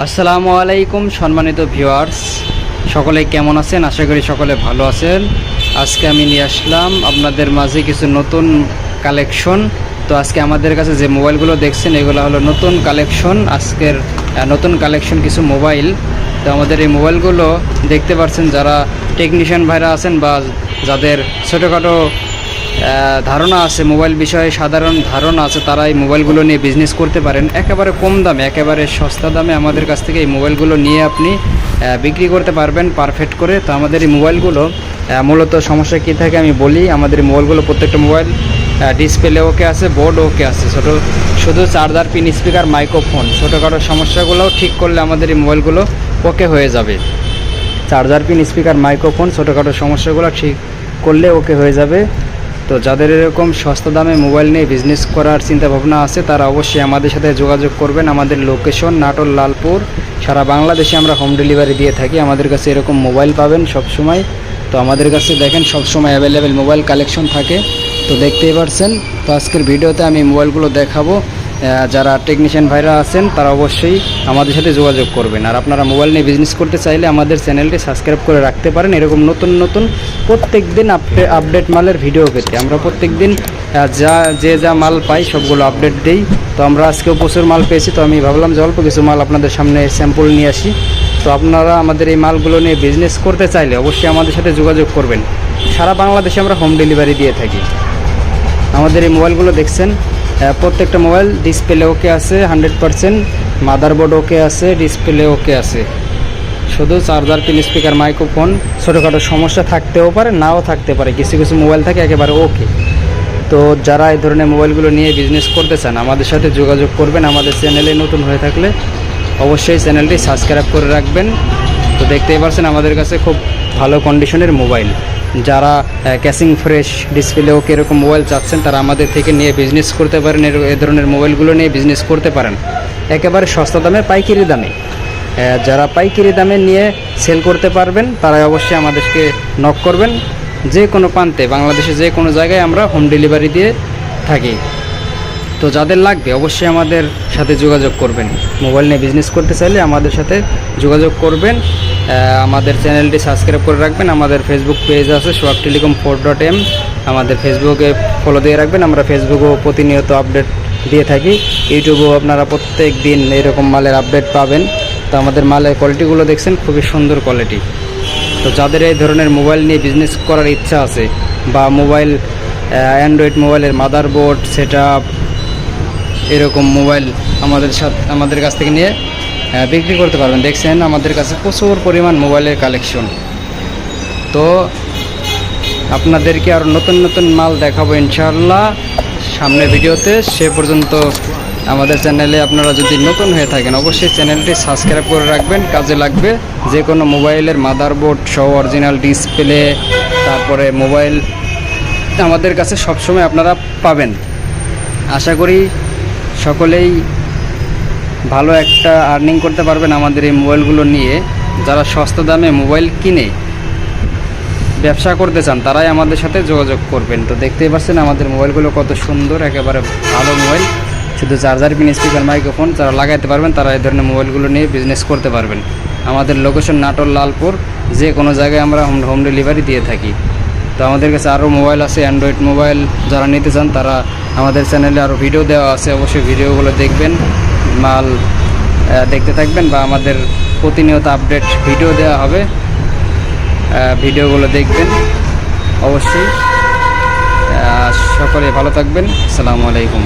আসসালামু আলাইকুম সম্মানিত ভিউয়ার্স, সকলে কেমন আছেন? আশা করি সকলে ভালো আছেন। আজকে আমি নিয়ে আসলাম আপনাদের মাঝে কিছু নতুন কালেকশন। তো আজকে আমাদের কাছে যে মোবাইলগুলো দেখছেন এগুলো হলো নতুন কালেকশন। আজকের নতুন কালেকশন কিছু মোবাইল। তো আমাদের এই মোবাইলগুলো দেখতে পাচ্ছেন, যারা টেকনিশিয়ান ভাইরা আছেন বা যাদের ছোটোখাটো ধারণা আছে, মোবাইল বিষয়ে সাধারণ ধারণা আছে, তারা এই মোবাইলগুলো নিয়ে বিজনেস করতে পারেন। একেবারে কম দামে, একেবারে সস্তা দামে আমাদের কাছ থেকে এই মোবাইলগুলো নিয়ে আপনি বিক্রি করতে পারবেন পারফেক্ট করে। তো আমাদের এই মোবাইলগুলো মূলত সমস্যা কী থাকে আমি বলি। আমাদের এই মোবাইলগুলো প্রত্যেকটা মোবাইল ডিসপ্লে ওকে আছে, বোর্ড ওকে আছে, শুধু চার্জার, পিন, স্পিকার, মাইক্রোফোন, ছোটোখাটো সমস্যাগুলোও ঠিক করলে আমাদের এই মোবাইলগুলো ওকে হয়ে যাবে। চার্জার, পিন, স্পিকার, মাইক্রোফোন, ছোটোখাটো সমস্যাগুলো ঠিক করলে ওকে হয়ে যাবে। তো যাদের এরকম সস্তা দামে মোবাইল নিয়ে বিজনেস করার চিন্তা ভাবনা আছে, তারা অবশ্যই আমাদের সাথে যোগাযোগ করবেন। আমাদের লোকেশন নাটোর, লালপুর। সারা বাংলাদেশে আমরা হোম ডেলিভারি দিয়ে থাকি। আমাদের কাছে এরকম মোবাইল পাবেন সব সময়। তো আমাদের কাছে দেখেন সব সময় অ্যাভেলেবেল মোবাইল কালেকশন থাকে। তো দেখতেই পারছেন। তো আজকের ভিডিওতে আমি মোবাইলগুলো দেখাবো। যারা টেকনিশিয়ান ভাইরা আছেন তারা অবশ্যই আমাদের সাথে যোগাযোগ করবেন। আর আপনারা মোবাইল নিয়ে বিজনেস করতে চাইলে আমাদের চ্যানেলটি সাবস্ক্রাইব করে রাখতে পারেন, এরকম নতুন নতুন প্রত্যেক দিন আপডেট মালের ভিডিও পেতে। আমরা প্রত্যেক দিন যা মাল পাই সবগুলো আপডেট দিই। তো আমরা আজকেও প্রচুর মাল পেয়েছি। তো আমি ভাবলাম যে অল্প কিছু মাল আপনাদের সামনে স্যাম্পল নিয়ে আসি। তো আপনারা আমাদের এই মালগুলো নিয়ে বিজনেস করতে চাইলে অবশ্যই আমাদের সাথে যোগাযোগ করবেন। সারা বাংলাদেশে আমরা হোম ডেলিভারি দিয়ে থাকি। আমাদের এই মোবাইলগুলো দেখছেন, প্রত্যেকটা মোবাইল ডিসপ্লে ওকে আছে 100%, মাদারবোর্ড ওকে আছে, ডিসপ্লে ওকে আছে। শুধু চার্জার, পিন, স্পিকার, মাইক্রোফোন, ছোটোখাটো সমস্যা থাকতেও পারে, নাও থাকতে পারে। কিছু কিছু মোবাইল থাকে একেবারে ওকে। তো যারা এই ধরনের মোবাইলগুলো নিয়ে বিজনেস করতে চান আমাদের সাথে যোগাযোগ করবেন। আমাদের চ্যানেলে নতুন হয়ে থাকলে অবশ্যই চ্যানেলটি সাবস্ক্রাইব করে রাখবেন। তো দেখতেই পাচ্ছেন আমাদের কাছে খুব ভালো কন্ডিশনের মোবাইল। যারা ক্যাসিং ফ্রেশ, ডিসপ্লে ওকে এরকম মোবাইল চাচ্ছেন তারা আমাদের থেকে নিয়ে বিজনেস করতে পারেন। এ ধরনের মোবাইলগুলো নিয়ে বিজনেস করতে পারেন একেবারে সস্তা দামে, পাইকারি দামে। যারা পাইকারি দামে নিয়ে সেল করতে পারবেন তারাই অবশ্যই আমাদেরকে নক করবেন। যে কোনো প্রান্তে, বাংলাদেশে যে কোনো জায়গায় আমরা হোম ডেলিভারি দিয়ে থাকি। তো যাদের লাগবে অবশ্যই আমাদের সাথে যোগাযোগ করবেন। মোবাইল নিয়ে বিজনেস করতে চাইলে আমাদের সাথে যোগাযোগ করবেন। আমাদের চ্যানেলটি সাবস্ক্রাইব করে রাখবেন। আমাদের ফেসবুক পেজ আছে সোহাগ টেলিকম 4.m, আমাদের ফেসবুকে ফলো দিয়ে রাখবেন। আমরা ফেসবুকেও প্রতিনিয়ত আপডেট দিয়ে থাকি। ইউটিউবেও আপনারা প্রত্যেক দিন এরকম মালের আপডেট পাবেন। তো আমাদের মালের কোয়ালিটিগুলো দেখছেন, খুবই সুন্দর কোয়ালিটি। তো যাদের এই ধরনের মোবাইল নিয়ে বিজনেস করার ইচ্ছা আছে বা মোবাইল, অ্যান্ড্রয়েড মোবাইলের মাদারবোর্ড, সেটআপ, এরকম মোবাইল আমাদের কাছ থেকে নিয়ে বিক্রি করতে পারবেন। দেখছেন আমাদের কাছে প্রচুর পরিমাণ মোবাইলের কালেকশন। তো আপনাদেরকে আরও নতুন নতুন মাল দেখাবো ইনশাআল্লাহ সামনের ভিডিওতে। সে পর্যন্ত আমাদের চ্যানেলে আপনারা যদি নতুন হয়ে থাকেন অবশ্যই চ্যানেলটি সাবস্ক্রাইব করে রাখবেন, কাজে লাগবে। যে কোনো মোবাইলের মাদারবোর্ড সহ অরিজিনাল ডিসপ্লে, তারপরে মোবাইল আমাদের কাছে সবসময় আপনারা পাবেন। আশা করি সকলেই ভালো একটা আর্নিং করতে পারবেন আমাদের এই মোবাইলগুলো নিয়ে। যারা সস্তা দামে মোবাইল কিনে ব্যবসা করতে চান তারাই আমাদের সাথে যোগাযোগ করবেন। তো দেখতেই পাচ্ছেন আমাদের মোবাইলগুলো কত সুন্দর, একেবারে ভালো মোবাইল। শুধু চার্জার, পিন, স্পিকার, মাইক্রোফোন যারা লাগাইতে পারবেন তারা এই ধরনের মোবাইলগুলো নিয়ে বিজনেস করতে পারবেন। আমাদের লোকেশন নাটোর, লালপুর। যে কোনো জায়গায় আমরা হোম ডেলিভারি দিয়ে থাকি। তো আমাদের কাছে আরও মোবাইল আছে, অ্যান্ড্রয়েড মোবাইল যারা নিতে চান তারা আমাদের চ্যানেলে আরও ভিডিও দেওয়া আছে, অবশ্যই ভিডিওগুলো দেখবেন, মাল দেখতে থাকবেন। বা আমাদের প্রতিনিয়ত আপডেট ভিডিও দেওয়া হবে, ভিডিওগুলো দেখবেন অবশ্যই। সকলে ভালো থাকবেন। আসসালামু আলাইকুম।